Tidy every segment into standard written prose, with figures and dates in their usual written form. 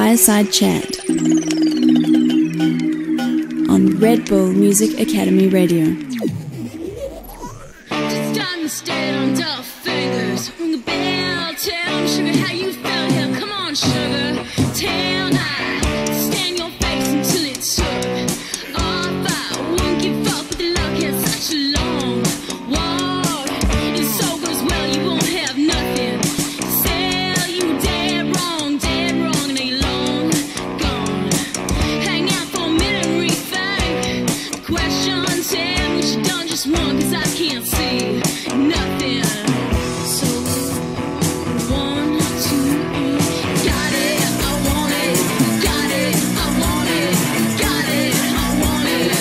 Fireside Chat on Red Bull Music Academy Radio. Just time to stare on dull fingers. Ring a bell, tell me, sugar, how you feel here. Come on, sugar, tell I stand your face until it's shook. Off, I won't give up, but the luck has such a long walk. It so goes well, you won't have nothing. Sell you dead wrong, and they long gone. Hang out for a minute and rethink. The questions and what you done just wrong, 'cause I can't see nothing. So 1, 2, 3, got it, I want it, got it, I want it, got it, I want it,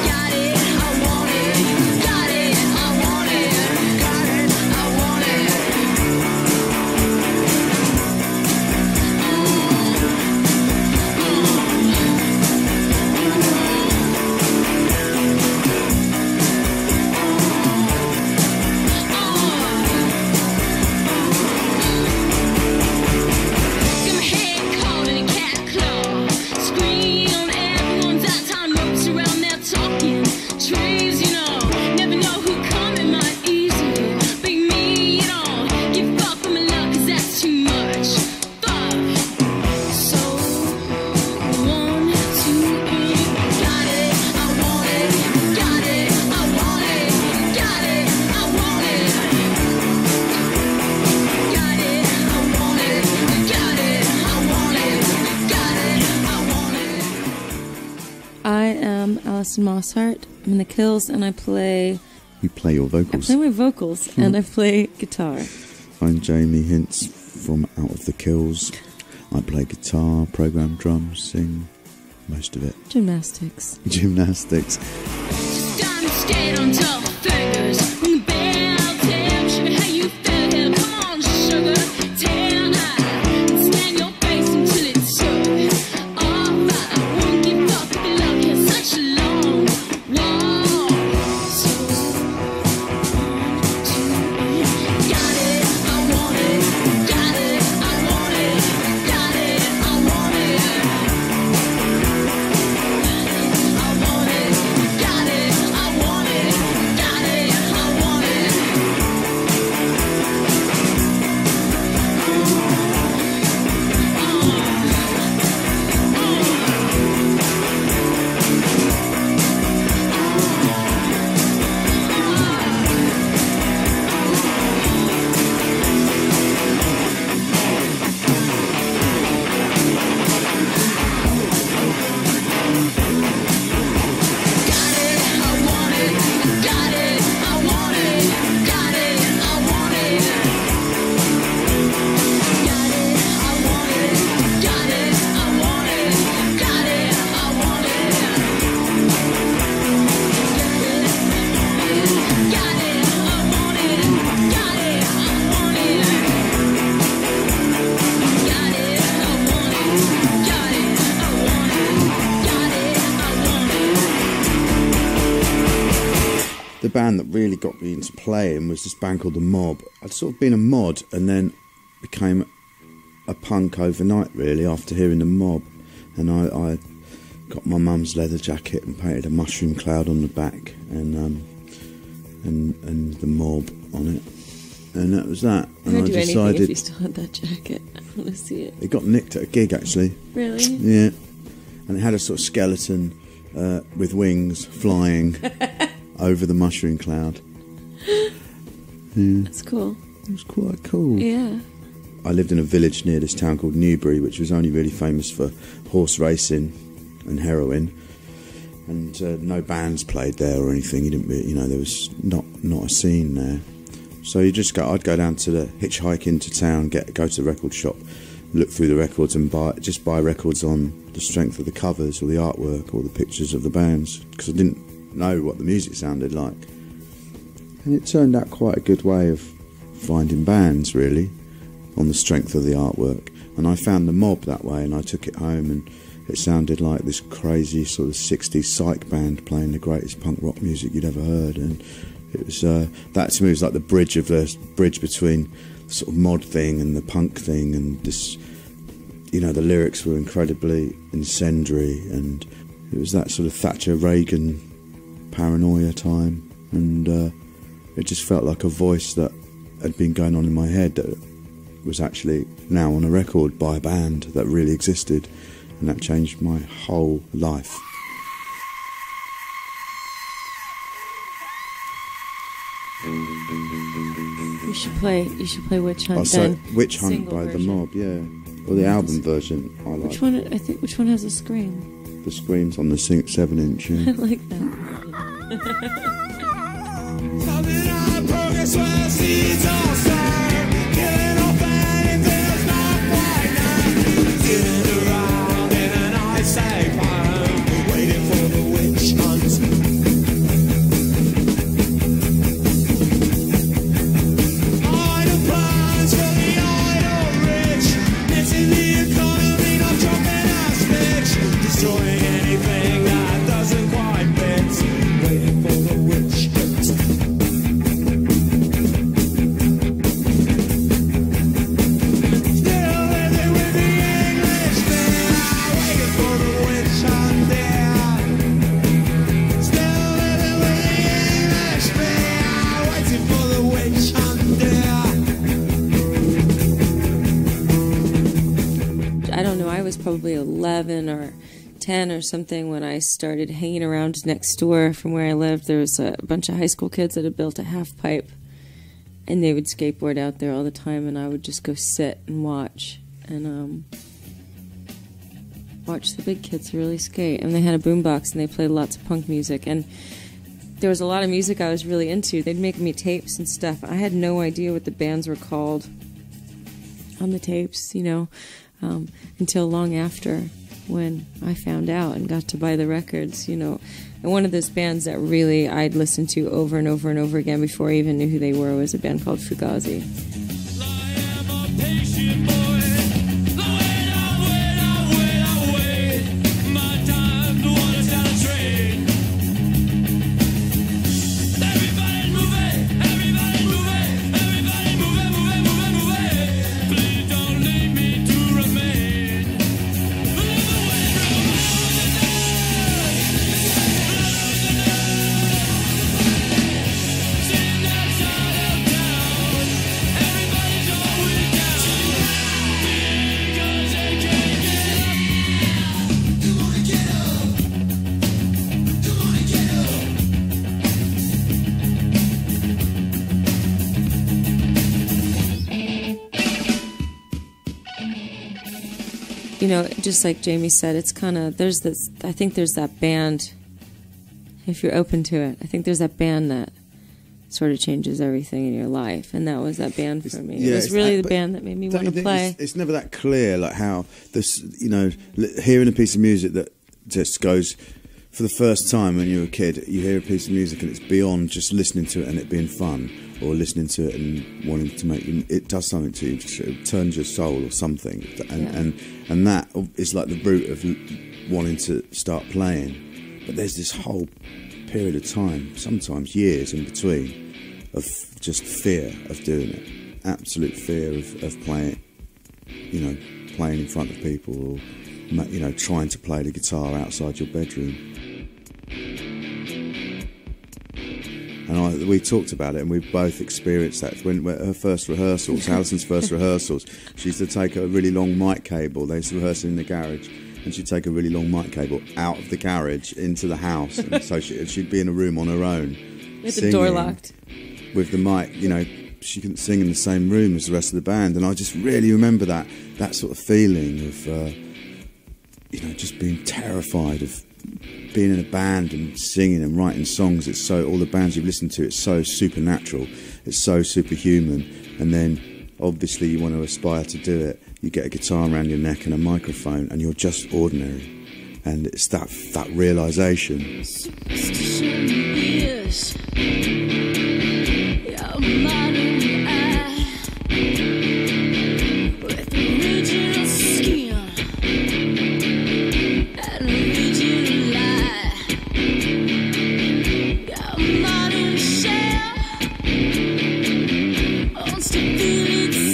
got it, I want it, got it, I want it, got it, I want it. Got my head caught in a cat claw. Scream on everyone's out, time ropes around there talking. Trees, you know, never know who coming might easy. Big me, you know, give up on my luck, 'cause that's too much. Fuck. So 1, 2, 3, got it, I want it, got it, I want it, got it, I want it. Got it, I want it, got it, I want it, got it, I want it. I am Alison Mosshart. I'm in the Kills, and I play. You play your I vocals. play my vocals, and I play guitar. I'm Jamie Hintz from Out of the Kills. I play guitar, program drums, sing most of it. Gymnastics. Gymnastics. Just time to skate on dull fingers. Ring the bell, tell me, sugar, how you feel here. Come on, sugar, tell I stand your face until it's shook. Off, I won't give up, but the luck has such a long walk. So 1, 2, 3, got it, I want it, got it, I want it, got it, I want it. I want it, got it, I want it, got it, I want it. Got it, I want it, got it, I want it, got it, I want it. Got it, I want it, got it, I want it, got it, I want it. Got it, I want it, got it, I want it. Got it, I want it, got it, I want it, got it, I want it. The band that really got me into playing was this band called The Mob. I'd sort of been a mod and then became a punk overnight, really, after hearing The Mob. And I got my mum's leather jacket and painted a mushroom cloud on the back and The Mob on it. And that was that. And I'd do anything if you still had that jacket. I want to see it. it got nicked at a gig, actually. Really? Yeah. And it had a sort of skeleton with wings flying over the mushroom cloud. That's cool. It was quite cool. Yeah. I lived in a village near this town called Newbury, which was only really famous for horse racing and heroin. And no bands played there or anything. You didn't really, there was not a scene there. So I'd go down to the hitchhike into town, go to the record shop, look through the records and buy records on the strength of the covers or the artwork or the pictures of the bands, because I didn't know what the music sounded like. And it turned out quite a good way of finding bands, really, on the strength of the artwork. And I found The Mob that way, and I took it home, and it sounded like this crazy sort of 60s psych band playing the greatest punk rock music you'd ever heard. And it was that to me was like the bridge between sort of mod thing and the punk thing, and this, you know, the lyrics were incredibly incendiary, and it was that sort of Thatcher Reagan paranoia time, and it just felt like a voice that had been going on in my head that was actually now on a record by a band that really existed, and that changed my whole life. You should play Witch Hunt. Oh, so Witch Hunt by version. The Mob, yeah, or the album version. I like. Which one has a scream? The screams on the 7-inch. I Yeah. like that. Probably 11 or 10 or something when I started hanging around next door from where I lived. There was a bunch of high school kids that had built a half pipe, and they would skateboard out there all the time, and I would just go sit and watch the big kids really skate. And they had a boombox, and they played lots of punk music, and there was a lot of music I was really into. They'd make me tapes and stuff. I had no idea what the bands were called on the tapes, you know, until long after, when I found out and got to buy the records, you know. And one of those bands that really I'd listened to over and over and over again before I even knew who they were was a band called Fugazi. You know, just like Jamie said, it's kind of, there's this, I think there's that band, if you're open to it, I think there's that band that sort of changes everything in your life, and that was that band for me. It was really the band that made me want to play. It's never that clear, like how this, you know, hearing a piece of music that just goes, for the first time when you're a kid, you hear a piece of music and it's beyond just listening to it and it being fun, or listening to it and wanting to make you, it does something to you, it turns your soul or something, and that is like the root of wanting to start playing. But there's this whole period of time, sometimes years in between, of just fear of doing it, absolute fear of playing, you know, playing in front of people, or, you know, trying to play the guitar outside your bedroom. And we talked about it, and we both experienced that. When her first rehearsals, Alison's first rehearsals, she used to take a really long mic cable. They used to rehearse in the garage, and she'd take a really long mic cable out of the garage into the house. And so she'd be in a room on her own. With the door locked. With the mic, you know, she couldn't sing in the same room as the rest of the band. And I just really remember that sort of feeling of, you know, just being terrified of being in a band and singing and writing songs. It's so, all the bands you've listened to, it's so supernatural, it's so superhuman, and then obviously you want to aspire to do it. You get a guitar around your neck and a microphone, and you're just ordinary, and it's that realisation. Superstition is your modern eye with original skin and original lie. Your modern shell wants to feel its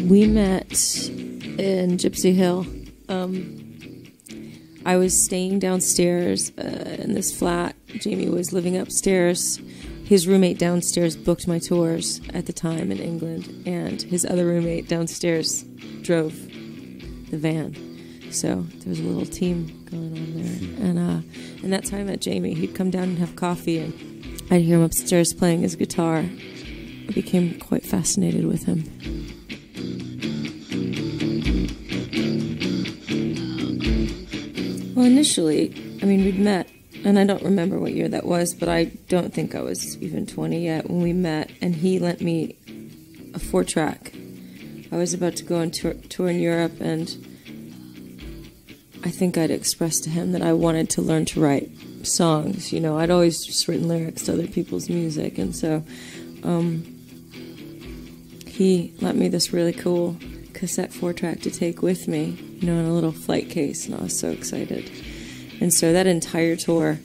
We met in Gypsy Hill. I was staying downstairs in this flat. Jamie was living upstairs. His roommate downstairs booked my tours at the time in England, and his other roommate downstairs drove the van. So there was a little team going on there. And that's how I met Jamie. He'd come down and have coffee, and I'd hear him upstairs playing his guitar. I became quite fascinated with him. Well, initially, we'd met, and I don't remember what year that was, but I don't think I was even 20 yet when we met, and he lent me a 4-track. I was about to go on tour in Europe, and I think I'd expressed to him that I wanted to learn to write songs. You know, I'd always just written lyrics to other people's music, and so he lent me this really cool cassette 4-track to take with me, you know, in a little flight case, and I was so excited. And so that entire tour,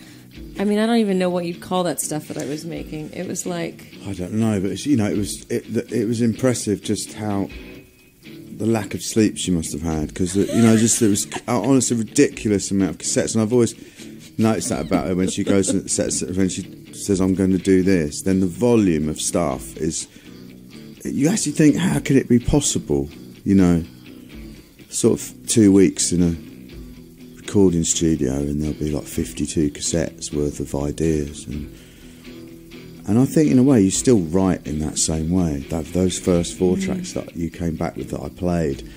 I don't even know what you'd call that stuff that I was making. It was like... I don't know, but it's, it was impressive just how the lack of sleep she must have had, because there was honestly a ridiculous amount of cassettes, and I've always noticed that about her when she goes and when she says I'm going to do this. Then the volume of stuff is, you actually think, how could it be possible? You know, sort of 2 weeks in a recording studio, and there'll be like 52 cassettes worth of ideas, and I think in a way you still write in that same way. Those first 4 tracks that you came back with that I played,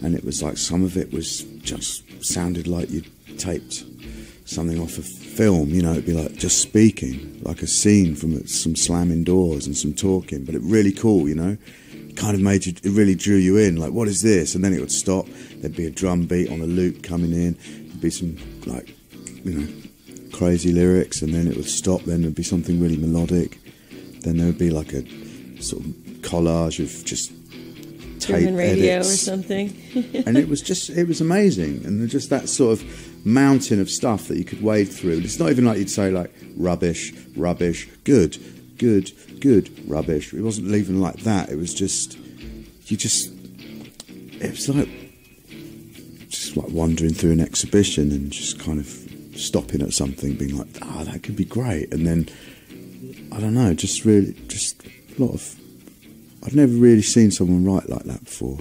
and it was like some of it was just sounded like you taped something off of film. You know, it'd be like just speaking, like a scene from some slamming doors and some talking, but it really cool. You know, it kind of made you. It really drew you in. Like, what is this? And then it would stop. There'd be a drum beat on a loop coming in. There'd be some crazy lyrics, and then it would stop. Then there'd be something really melodic. Then there would be like a sort of collage of just tape German radio edits or something. And it was amazing, and just that sort of mountain of stuff that you could wade through. It's not even like you'd say like rubbish, good, rubbish. It wasn't even like that. It was just, it was like just like wandering through an exhibition and just kind of stopping at something, being like, that could be great, and then I don't know, just a lot of. I've never really seen someone write like that before.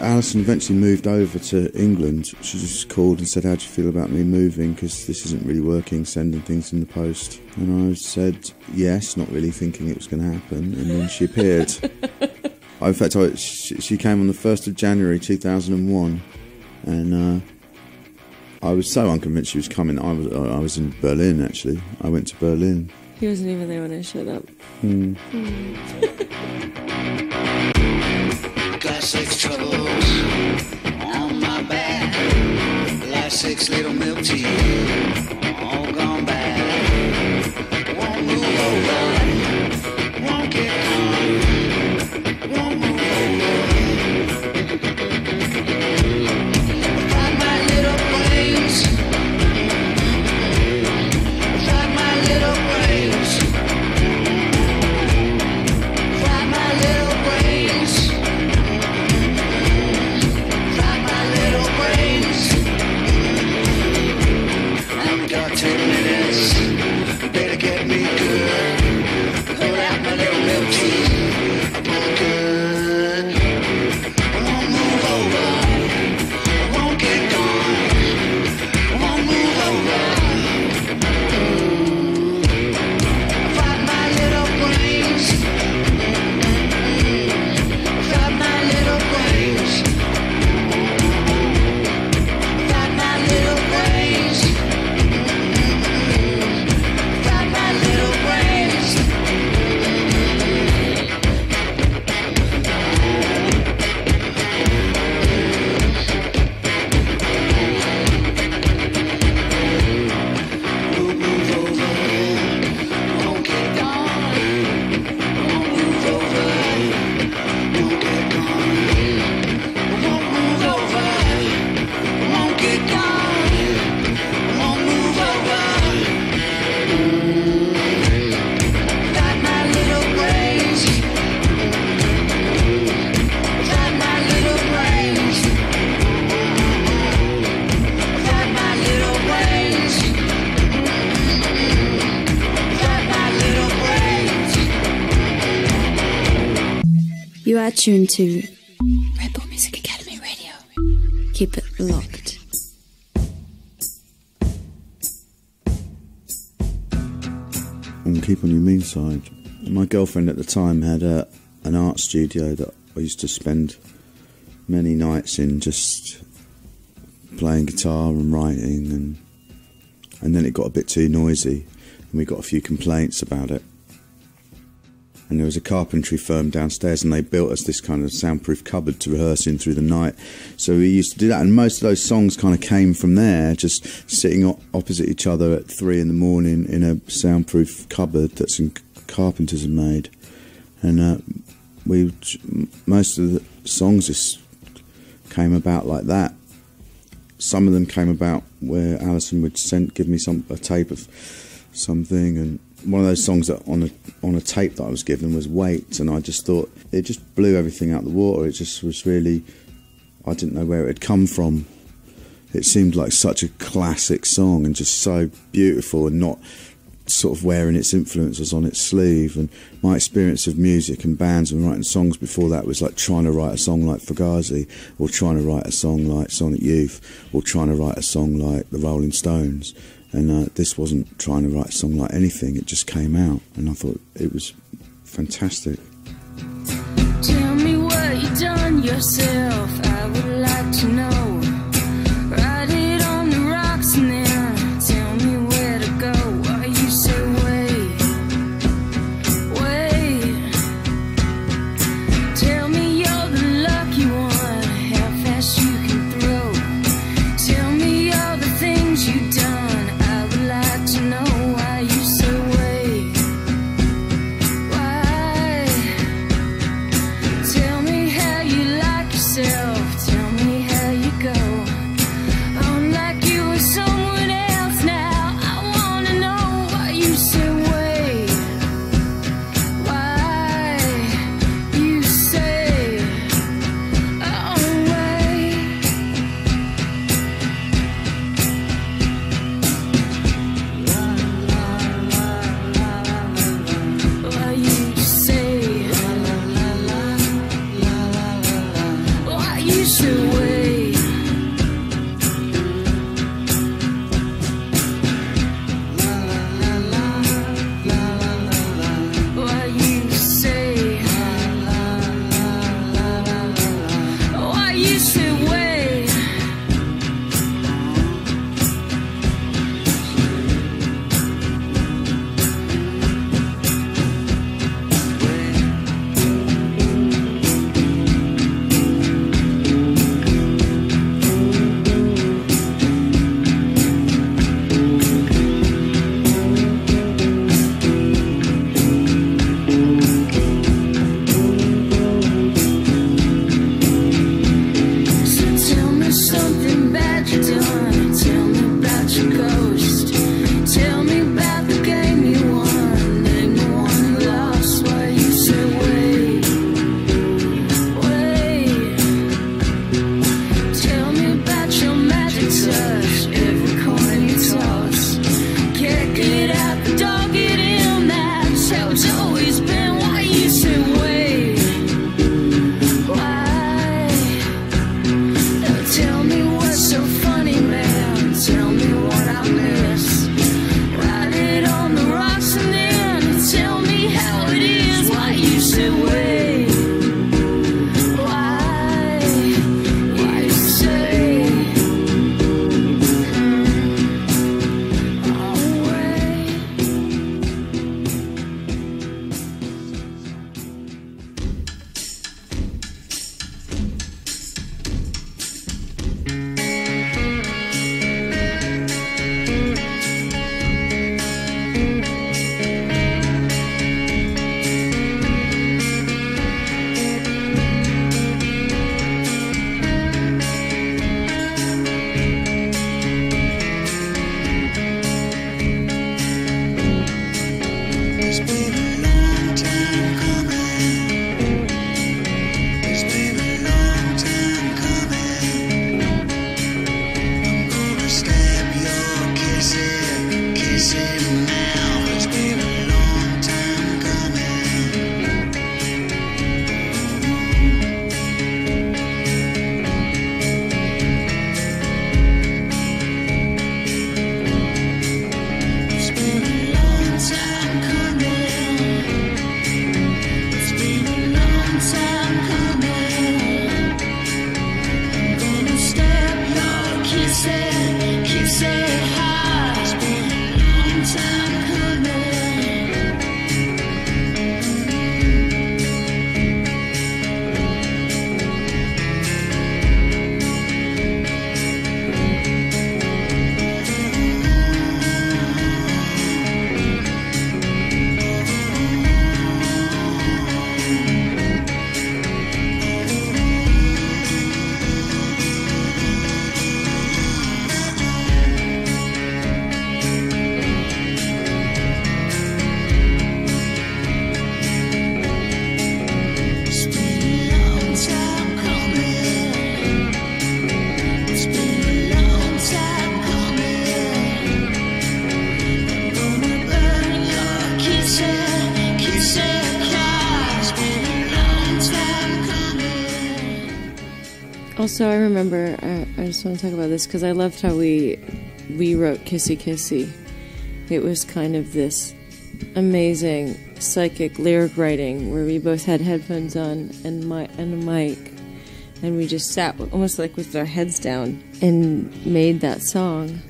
Alison eventually moved over to England. She just called and said, how do you feel about me moving, because this isn't really working, sending things in the post. And I said yes, not really thinking it was going to happen, and then she appeared. In fact, she came on the 1st of January 2001, and I was so unconvinced she was coming. I was in Berlin, actually. I went to Berlin. He wasn't even there when I showed up. Got 6 troubles on my back. Like 6 little milk tea, all gone bad. Won't move over, won't get on, won't move over. Find my little brains, find my little brains, find my little brains. Got 10 minutes, better get me good. Pull out my little milk tea, I'm good. I won't move over, I won't get gone, I won't move over. I find my little brains, I find my little brains, I find my little brains. You are tuned to Red Bull Music Academy Radio. Keep it locked. And keep on your mean side. My girlfriend at the time had an art studio that I used to spend many nights in, just playing guitar and writing, and then it got a bit too noisy and we got a few complaints about it. And there was a carpentry firm downstairs and they built us this kind of soundproof cupboard to rehearse in through the night. So we used to do that, and most of those songs kind of came from there, just sitting opposite each other at 3 in the morning in a soundproof cupboard that some carpenters had made. And most of the songs just came about like that. Some of them came about where Alison would give me a tape of something, and one of those songs that on a tape that I was given was Wait, and I just thought it just blew everything out the water. It just was really, I didn't know where it had come from. It seemed like such a classic song and just so beautiful, and not sort of wearing its influences on its sleeve. And my experience of music and bands and writing songs before that was like trying to write a song like Fugazi, or trying to write a song like Sonic Youth, or trying to write a song like the Rolling Stones. And this wasn't trying to write a song like anything, it just came out, and I thought it was fantastic. Tell me what you done yourself, I would like to know. Write it on the rocks and then tell me where to go. Why you say wait, wait. Tell me you're the lucky one, how fast you can throw. Tell me all the things you done, to know why you say wait. Why? Tell me how you like yourself. Tell me how you go. I'm like you or someone else now. I wanna know why you say wait. Why you say oh wait. Why you say wait? Why you say wait? Something bad you done. Tell me about your ghost. Tell me about the game you won. Name the one who lost. Why you say wait, wait. Tell me about your magic touch. Every coin you toss. Can't get out the door, get in. That's how it's always been. Why you say wait? Why? Tell me what's so funny, man. Tell me what I miss. Write it on the rocks and then tell me how it is. Why you say wait? Why you say oh wait? It's been a long time coming. It's been a long time coming. I'm gonna stab your kissing mouth. It's been a long time coming. Also, I remember, I just want to talk about this because I loved how we wrote Kissy Kissy. It was kind of this amazing psychic lyric writing where we both had headphones on and a mic, and we just sat almost like with our heads down and made that song.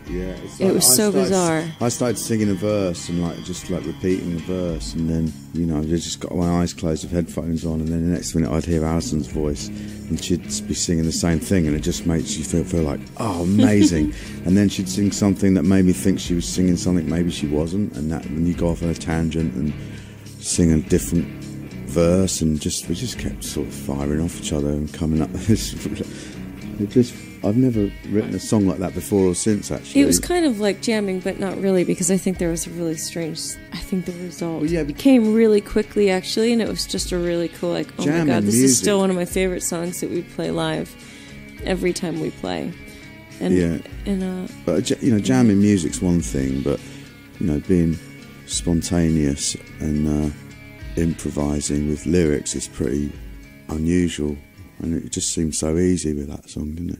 Yeah, it's It was so bizarre. I started singing a verse and just repeating the verse, and then I just got my eyes closed with headphones on, and then the next minute I'd hear Alison's voice, and she'd be singing the same thing, and it just makes you feel like, oh, amazing. And then she'd sing something that made me think she was singing something maybe she wasn't, and you go off on a tangent and sing a different verse, and we just kept sort of firing off each other and coming up. I've never written a song like that before or since, actually. It was kind of like jamming, but not really, because I think there was a really strange... I think the result came really quickly, actually, and it was just a really cool, like, oh my god, this is still one of my favorite songs that we play live every time we play. And, but, jamming music's one thing, but, being spontaneous and improvising with lyrics is pretty unusual, and it just seemed so easy with that song, didn't it?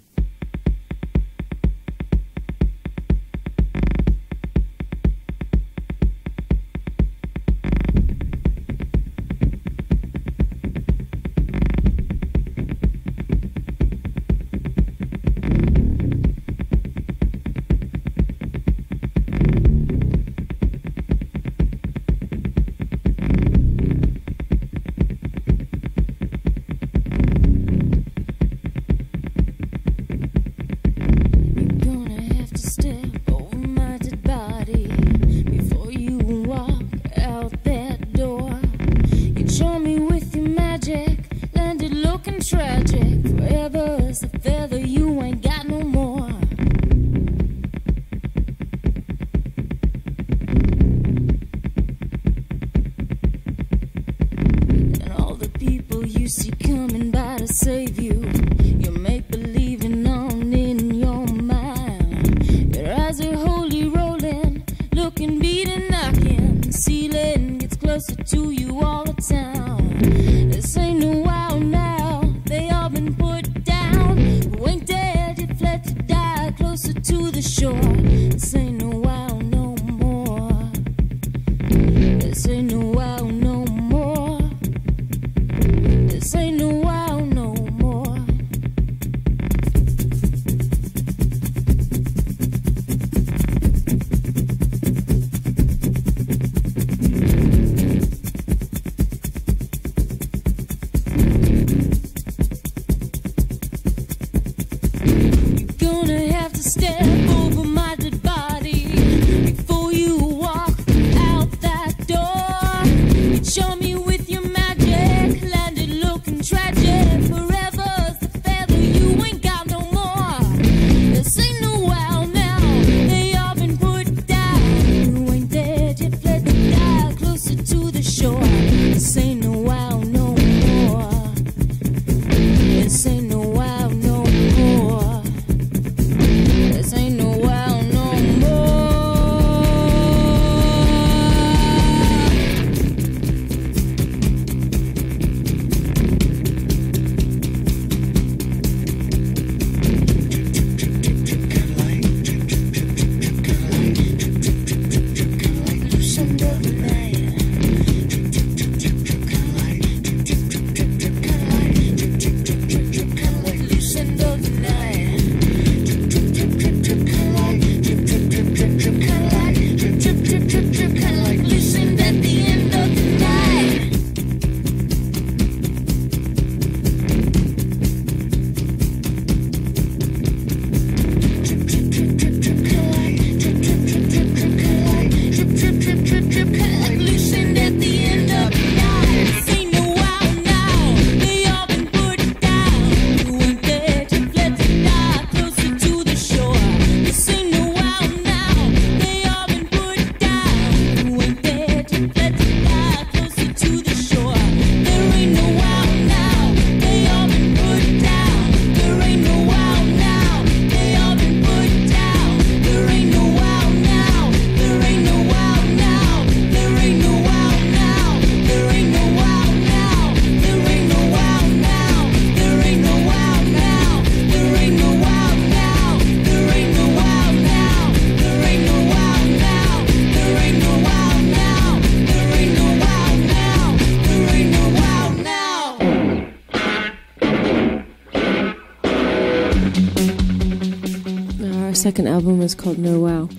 second album is called No Wow.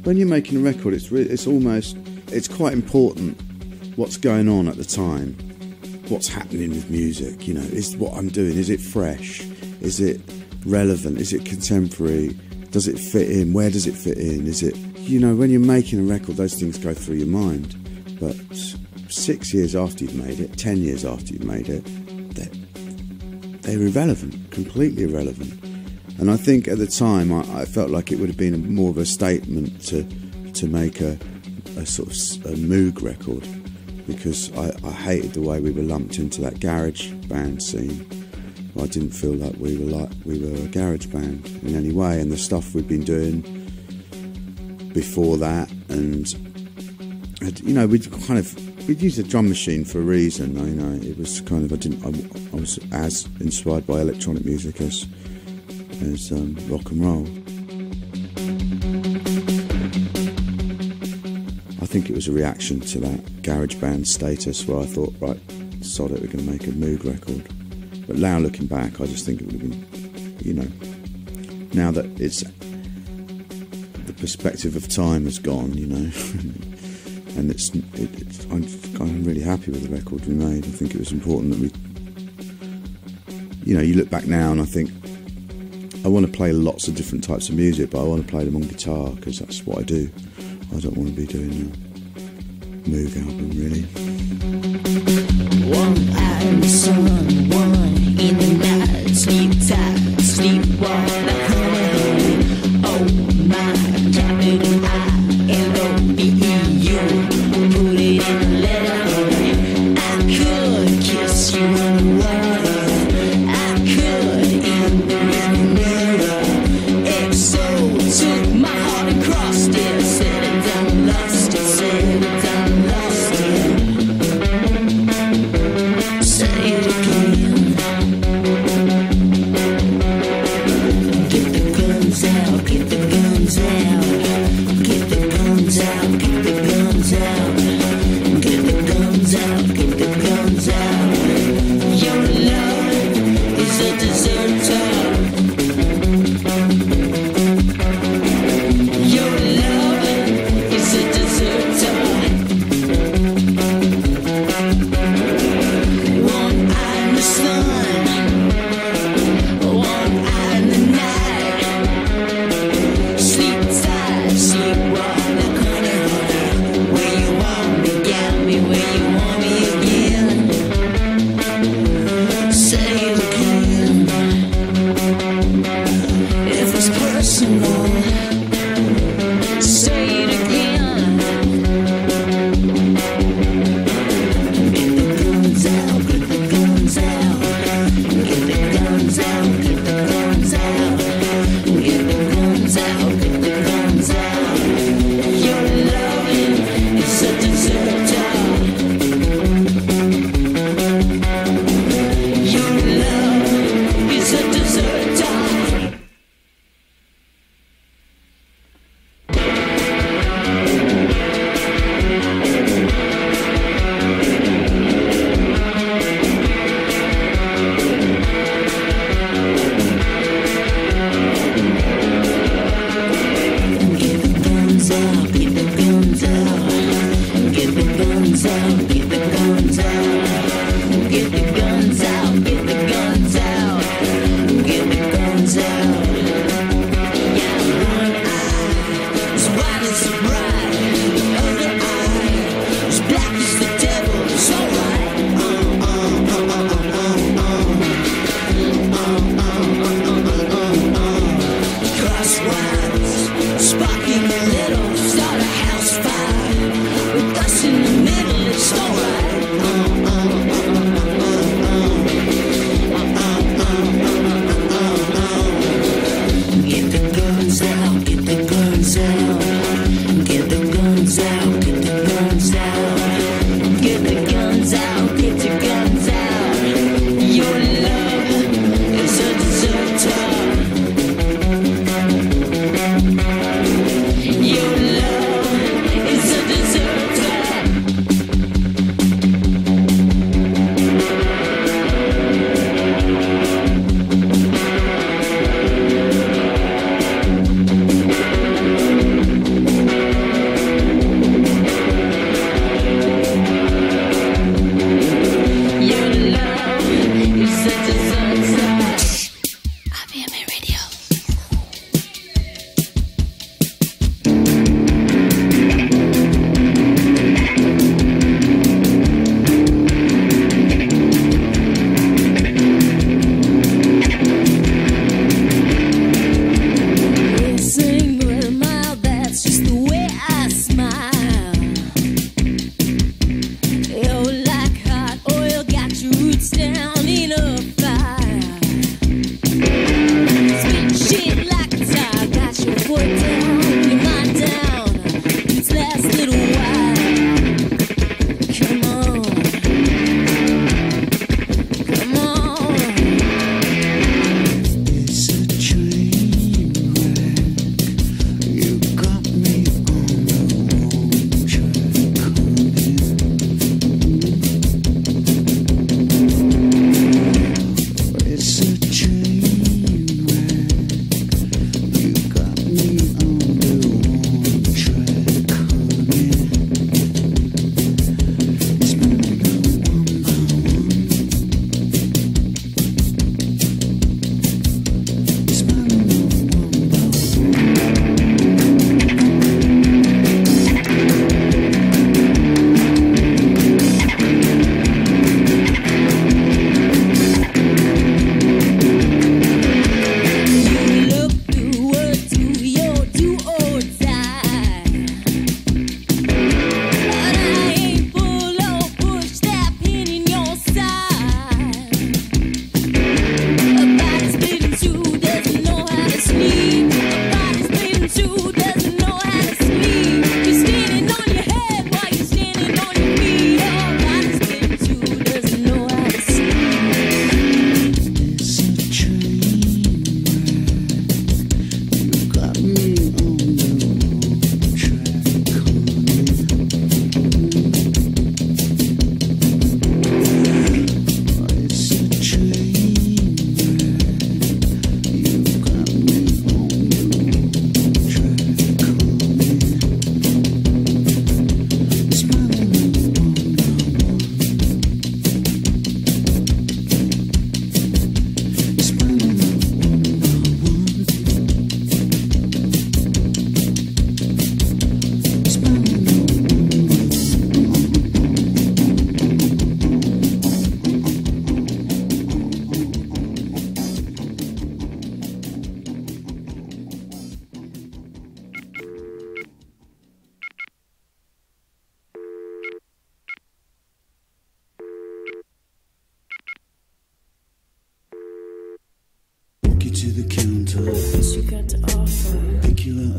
When you're making a record, it's quite important what's going on at the time, what's happening with music. You know, is what I'm doing, is it fresh? Is it relevant? Is it contemporary? Does it fit in? Where does it fit in? Is it, you know, when you're making a record, those things go through your mind. But 6 years after you've made it, 10 years after you've made it, they're irrelevant, completely irrelevant. And I think at the time I felt like it would have been more of a statement to make a sort of a Moog record, because I hated the way we were lumped into that garage band scene. I didn't feel like we were a garage band in any way, and the stuff we'd been doing before that, and you know, we'd used a drum machine for a reason. You know, it was kind of I was as inspired by electronic music as rock and roll. I think it was a reaction to that garage band status where I thought, right, sod it, we're going to make a Moog record. But now looking back, I just think it would have been, you know, now that it's the perspective of time has gone, you know, and I'm really happy with the record we made. I think it was important that we, you know, you look back now and I think I want to play lots of different types of music, but I want to play them on guitar because that's what I do. I don't want to be doing a Moog album, really. One eye in the sun, one in the night, sleep tight, sleep warm. Oh my, capital I-L-O-V-E-U, put it in a letter. I could kiss you on the water, I could in the mirror. XO took my heart and crossed it, said it done, lost it, said it done, lost it. Say it again. Get the guns out, get the guns out. Get the guns out, get the guns out. Get the guns out, get the guns out. Your love is a deserter. Your love is a deserter. One eye in the sun, one eye in the night. Sleep tight, sleep warm, like honey. Where you want me, got me. Where you want me again. Say it again. If it's personal, say it again. Get the guns out, get the guns out. Get the guns out, get the guns out. Get the guns out, get the guns out. Your loving is a deserter. Your love is a deserter. Get the guns out, get the guns out. Get the guns out, get the guns out. Get the guns out, get the guns out. Get the guns out. Yeah, one eye is white as the bride. The other eye is black as the devil. It's alright. Crosswise, sparking a little, start a house fire. With us in the middle, it's alright. Get the guns out, get the guns out.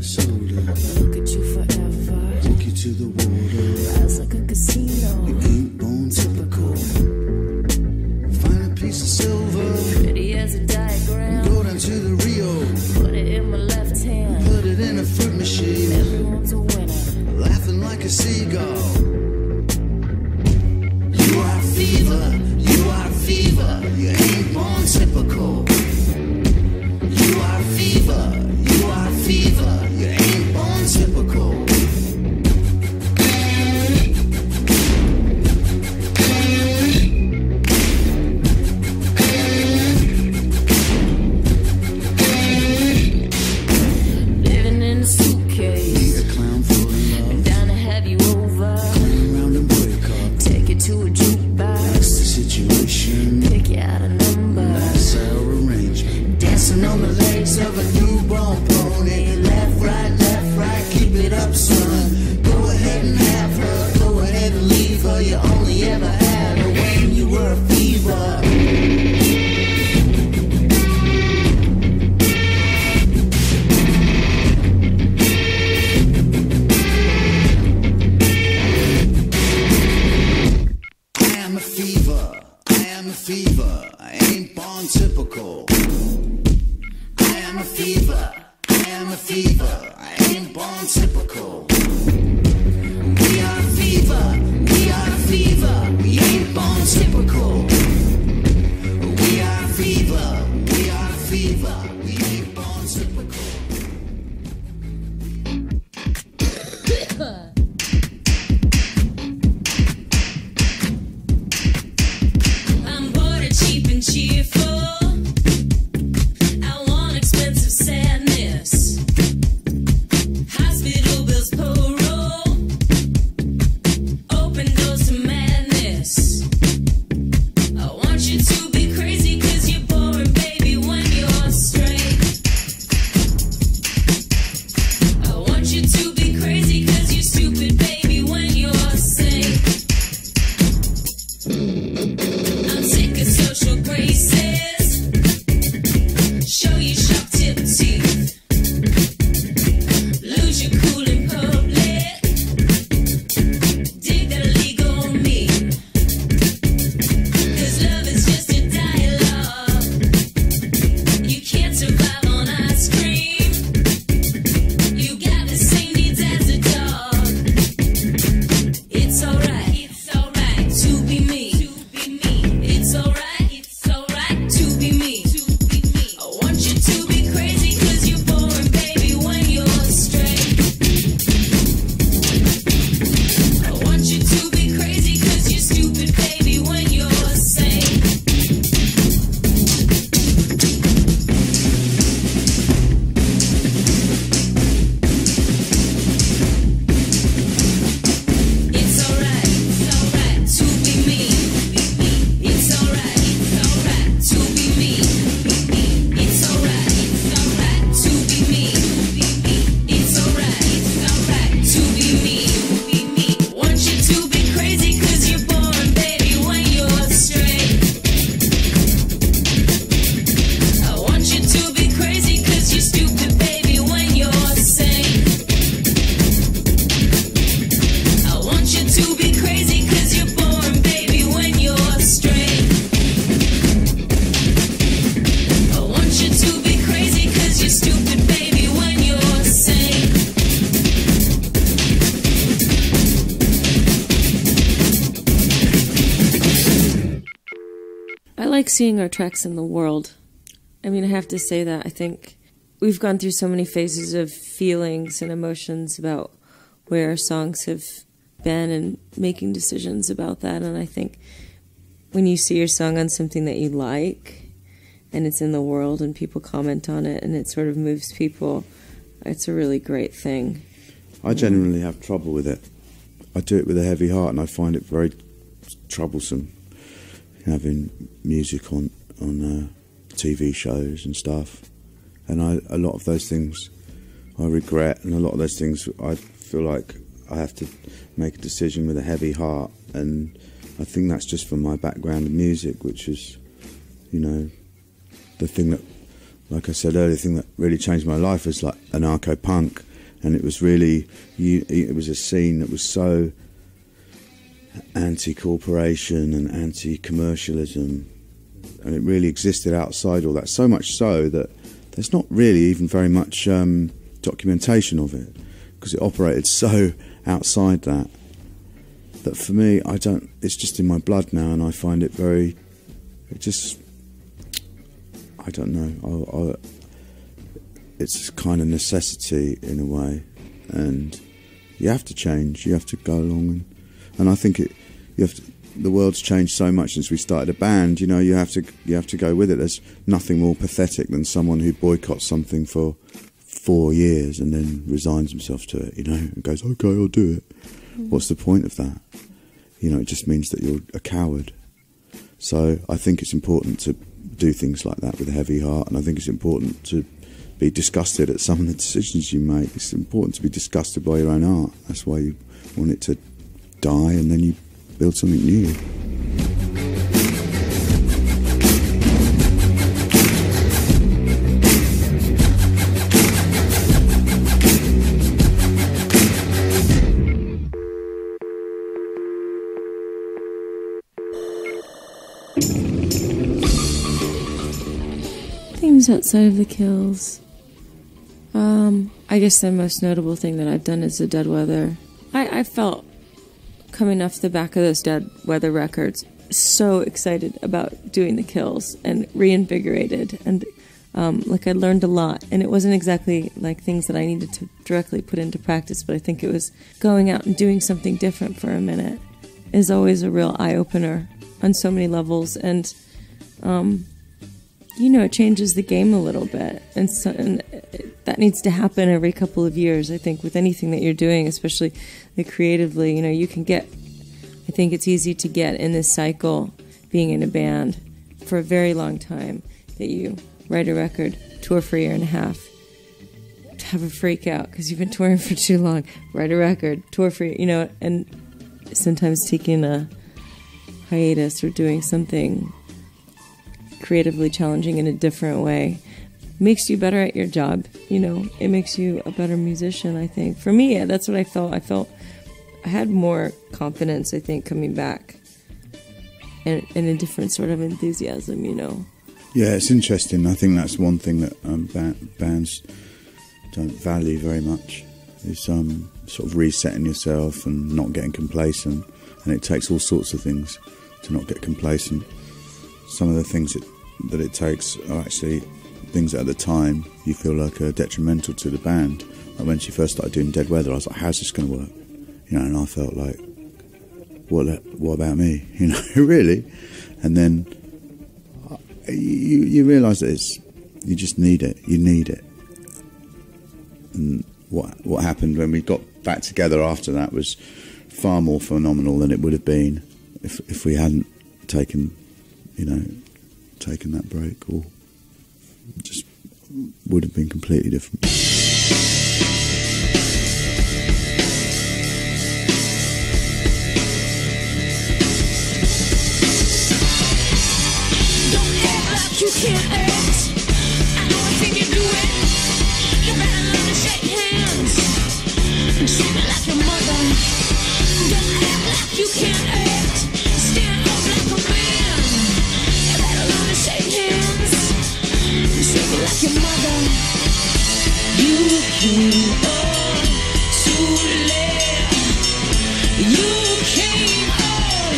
soda. Look at you forever. Take you to the water. Rise like a casino. You ain't born typical. Find a piece of silver. Pretty as a diagram. Go down to the Rio. Put it in my left hand. Put it in a fruit machine. Everyone's a winner. Laughing like a seagull. You are fever. You are fever. You ain't born typical. You are fever. You are fever. You ain't born typical. Living in a suitcase. Need a clown full of love. I'm down to have you over. Clean around and break up. Take it to a That's jukebox. the situation. Pick you out a number. That's our arrangement. Dancing on the legs of a newborn pony. Left, right, keep it up, son. Go ahead and have her. Go ahead and leave her. You only ever had her when you were a fever. I am a fever. I am a fever. I ain't born typical. I am a fever. I am a fever. I ain't born typical. We are fever. We are fever. We ain't born typical. We are fever. We are fever. We ain't born typical. I'm bored of cheap and cheerful. I want expensive sadness. Hospital bills payroll. Open doors to madness. I want you to be crazy 'cause you're boring, baby, when you're straight. I want you to be crazy 'cause you're stupid, baby, when you're sane. I'm sick of social graces. Show you sharp tip teeth. Lose your cool in public. Dig that illegal mean. 'Cause love is just a dialogue. You can't survive on ice cream. You got the same needs as a dog. It's alright to be me. It's alright to be me. I want you to be crazy 'cause you're boring, baby, when you're straight. I want you to be crazy 'cause you're stupid, baby, when you're sane. It's alright to be me. It's alright to be me. It's alright to be me. It's alright to be me. Want you to be crazy 'cause you're boring, baby, when you're straight. I want you to be crazy 'cause you're stupid, baby, when you're sane. I want you to be crazy 'cause you're boring, baby, when you're straight. I want you to be crazy 'cause you're stupid, baby, when you're sane. I like seeing our tracks in the world. I mean, I have to say that. I think we've gone through so many phases of feelings and emotions about where our songs have been and making decisions about that. And I think when you see your song on something that you like and it's in the world and people comment on it and it sort of moves people, it's a really great thing. I genuinely have trouble with it. I do it with a heavy heart, and I find it very troublesome having music on TV shows and stuff. And a lot of those things I regret, and a lot of those things I feel like I have to make a decision with a heavy heart. And I think that's just from my background in music, which is, you know, the thing that, like I said earlier, the thing that really changed my life is like anarcho-punk. and it was really, it was a scene that was so anti-corporation and anti-commercialism, and it really existed outside all that, so much so that there's not really even very much documentation of it, because it operated so outside that for me, it's just in my blood now, and I find it very, I don't know, it's a kind of necessity in a way, and you have to change, you have to go along, and I think the world's changed so much since we started a band, you know, you have to go with it. There's nothing more pathetic than someone who boycotts something for 4 years and then resigns himself to it, you know, and goes, okay, I'll do it. What's the point of that? You know, it just means that you're a coward. So I think it's important to do things like that with a heavy heart, and I think it's important to be disgusted at some of the decisions you make. It's important to be disgusted by your own art. That's why you want it to die, and then you build something new. Things outside of the Kills. I guess the most notable thing that I've done is the Dead Weather. I felt, coming off the back of those Dead Weather records, so excited about doing the Kills and reinvigorated, and like I learned a lot, and it wasn't exactly like things that I needed to directly put into practice, but I think it was going out and doing something different for a minute is always a real eye-opener on so many levels, and you know, it changes the game a little bit, and that needs to happen every couple of years, I think, with anything that you're doing, especially creatively. You know, you can get, I think it's easy to get in this cycle, being in a band for a very long time, that you write a record, tour for a year and a half, have a freak out because you've been touring for too long, write a record, tour for, you know, and sometimes taking a hiatus or doing something creatively challenging in a different way makes you better at your job. You know, it makes you a better musician, I think. For me, that's what I felt. I felt I had more confidence, I think, coming back, and a different sort of enthusiasm, you know. Yeah, it's interesting. I think that's one thing that bands don't value very much, is sort of resetting yourself and not getting complacent, and it takes all sorts of things to not get complacent. Some of the things that it takes are actually things that at the time you feel like are detrimental to the band. Like when she first started doing Dead Weather, I was like, how's this going to work? You know, and I felt like, what about me? You know, really? And then you realise that you just need it. You need it. And what happened when we got back together after that was far more phenomenal than it would have been if we hadn't taken that break, or just would have been completely different. Don't act like you can't act. I know I think you do it. You better learn to shake hands and treat me like your mother. Don't act like you can't act. Stand up like a man. You better learn to shake hands and treat me like your mother. You came on too late. You came on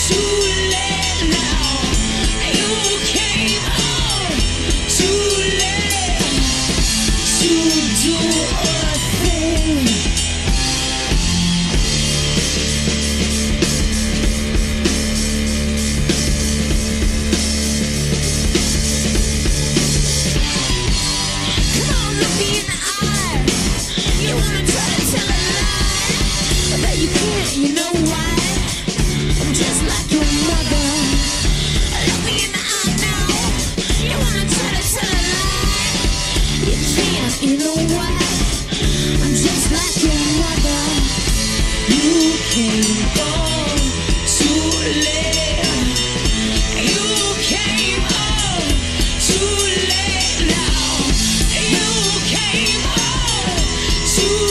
too late now. You came on too late to do a thing. Come on, look me in the eye. You wanna try to tell a lie, but you can't, you know why? I'm just like your mother. Look me in the eye now. You wanna try to tell a lie, you can't, you know why? I'm just like your mother. You came on too late. You came on too late now. You came on too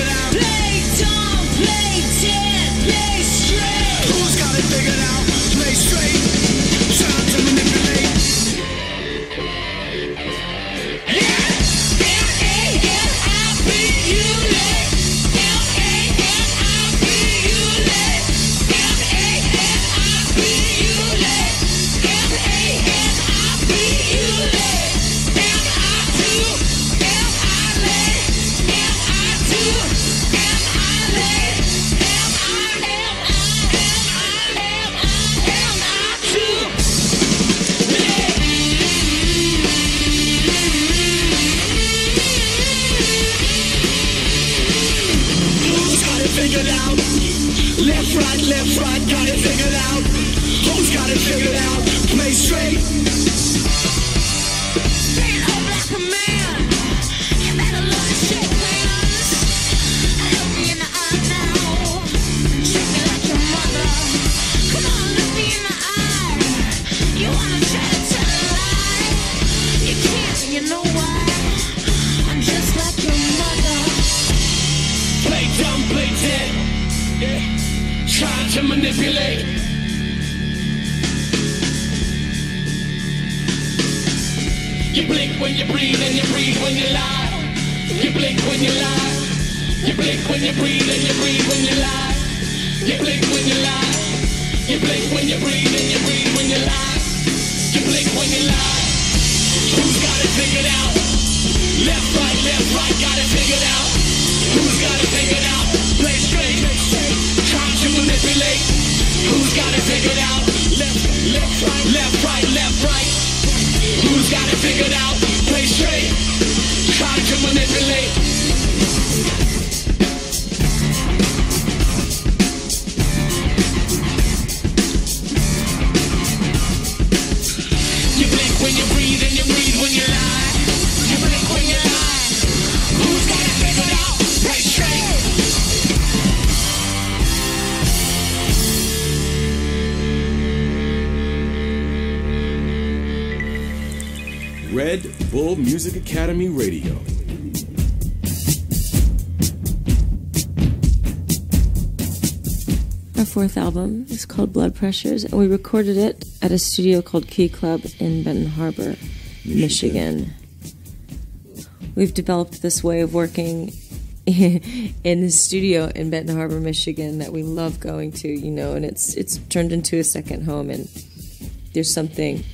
out? Play dumb, play dead, play straight. Who's got it figured out? Play straight. Trying to manipulate. Figured out. Left, right, got it figured out. Who's got it figured out? Play straight. Stand up like a man. You better learn shit plans. Look me in the eye now. Treat me like your mother. Come on, look me in the eye. You wanna try to tell a lie? You can't, and you know why? I'm just like your mother. Play dumb, play dead. Yeah. Trying to manipulate. You blink when you breathe and you breathe when you lie. You blink when you lie. You blink when you breathe and you breathe when you lie. You blink when you lie. You blink when you breathe and you breathe when you lie. You blink when you lie. Who's got it figured out? Left, right, got it figured out. Who's got it figured out? Play straight, trying to manipulate. Who's got it figured out? Left, right. Who's got it figured out? Play straight, trying to manipulate. You blink when you breathe and you breathe when you lie. You blink when you lie. Who's got it figured out? Play straight. Red Bull Music Academy Radio. Our fourth album is called Blood Pressures, and we recorded it at a studio called Key Club in Benton Harbor, Michigan. We've developed this way of working in the studio in Benton Harbor, Michigan that we love going to, you know, and it's turned into a second home, and there's something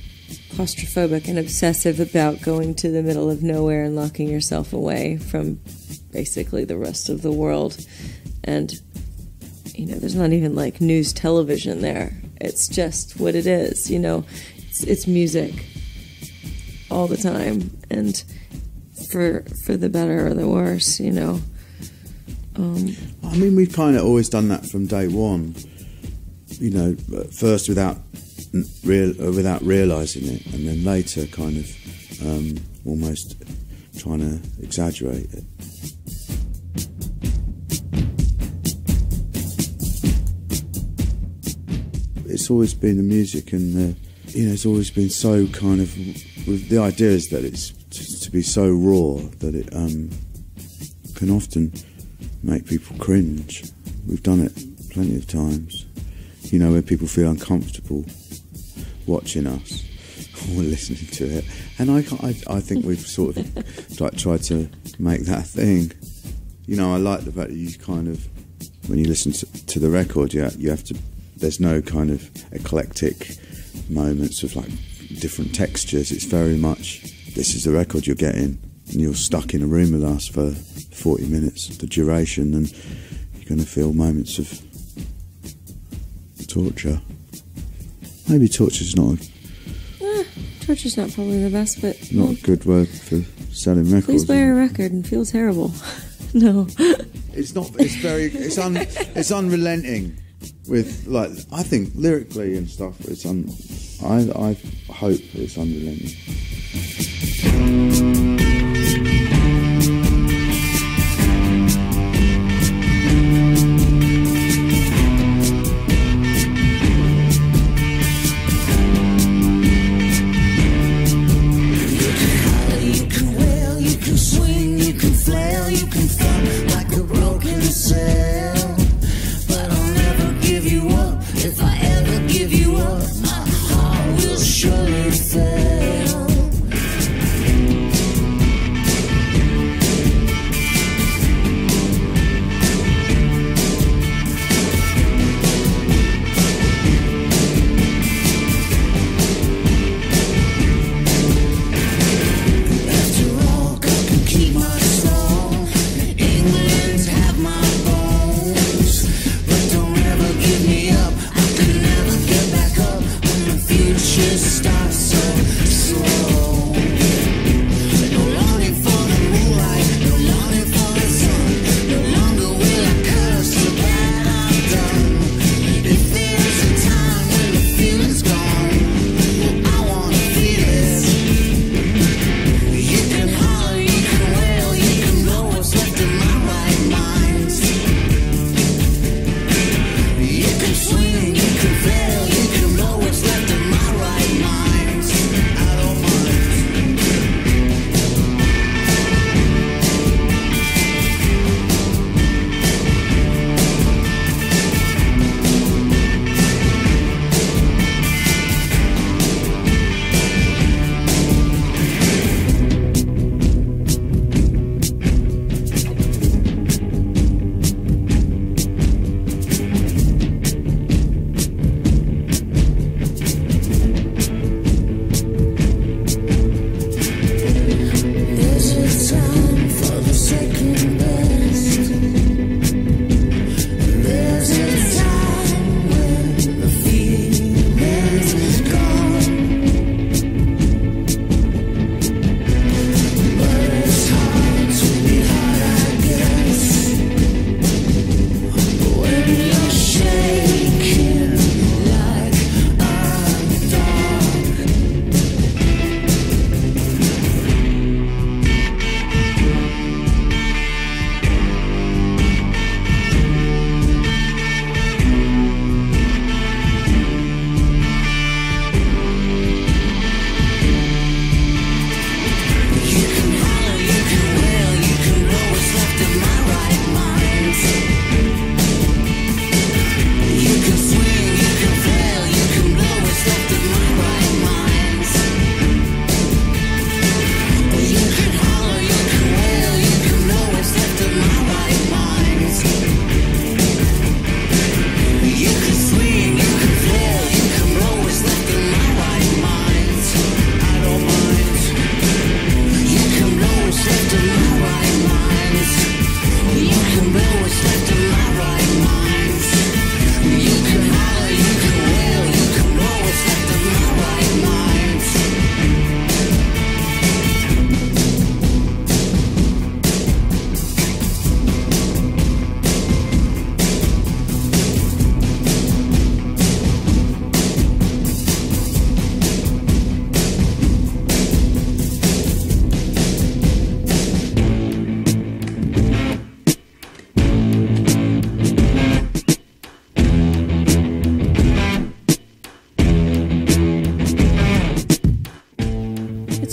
claustrophobic and obsessive about going to the middle of nowhere and locking yourself away from basically the rest of the world. And, you know, there's not even like news television there. It's just what it is, you know. It's music all the time, and for the better or the worse, you know. I mean, we've kind of always done that from day one, you know, first without realising it, and then later kind of almost trying to exaggerate it. It's always been the music, and you know, it's always been so kind of, with the idea is that it's to be so raw that it can often make people cringe. We've done it plenty of times, you know, where people feel uncomfortable watching us or listening to it, and I think we've sort of like tried to make that thing. You know, I like the fact that you kind of, when you listen to the record, you have to, there's no kind of eclectic moments of like different textures. It's very much, this is the record you're getting, and you're stuck in a room with us for 40 minutes, the duration, and you're going to feel moments of torture. Maybe torture's not Torture's not probably the best, but not a good word for selling records. please buy a record and feel terrible. No. It's not. It's very. It's unrelenting. With like, I think lyrically and stuff. I hope it's unrelenting. You can wail, you can swing, you can flail, you can thump like a broken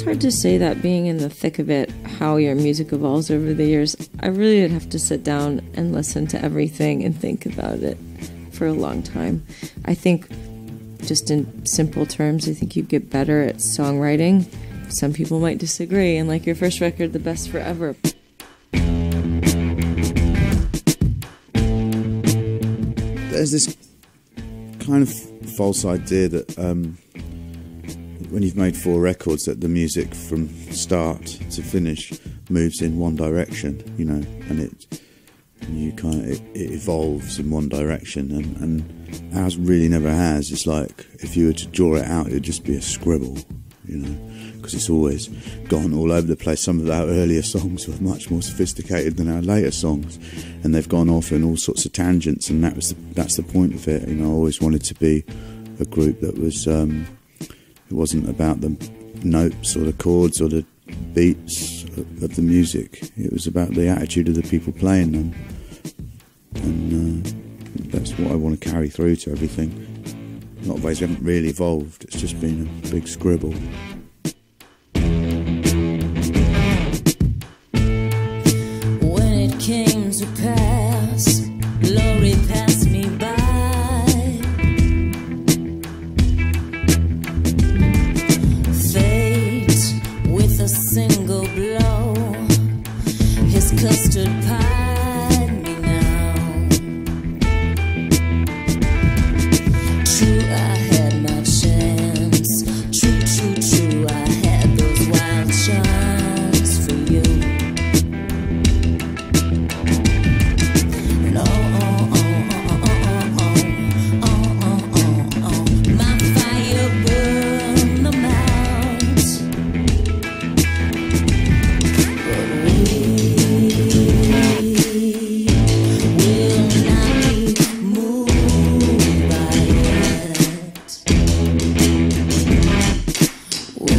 hard to say that, being in the thick of it, how your music evolves over the years. I really would have to sit down and listen to everything and think about it for a long time. I think, just in simple terms, I think you get better at songwriting. Some people might disagree and like your first record the best forever. There's this kind of false idea that when you've made 4 records, that the music from start to finish moves in one direction, you know, and it evolves in one direction, and ours really never has. It's like if you were to draw it out, it'd just be a scribble, you know, because it's always gone all over the place. Some of our earlier songs were much more sophisticated than our later songs, and they've gone off in all sorts of tangents, and that's the point of it. You know, I always wanted to be a group that was it wasn't about the notes or the chords or the beats of the music. It was about the attitude of the people playing them, and that's what I want to carry through to everything. A lot of ways we haven't really evolved, it's just been a big scribble. When it came to pass, glory passed me by. Fate, with a single blow, his custard pied me now. True, I had my chance. True, I had those wild charms for you. And my fire burned them out. But we will not be moved by it. We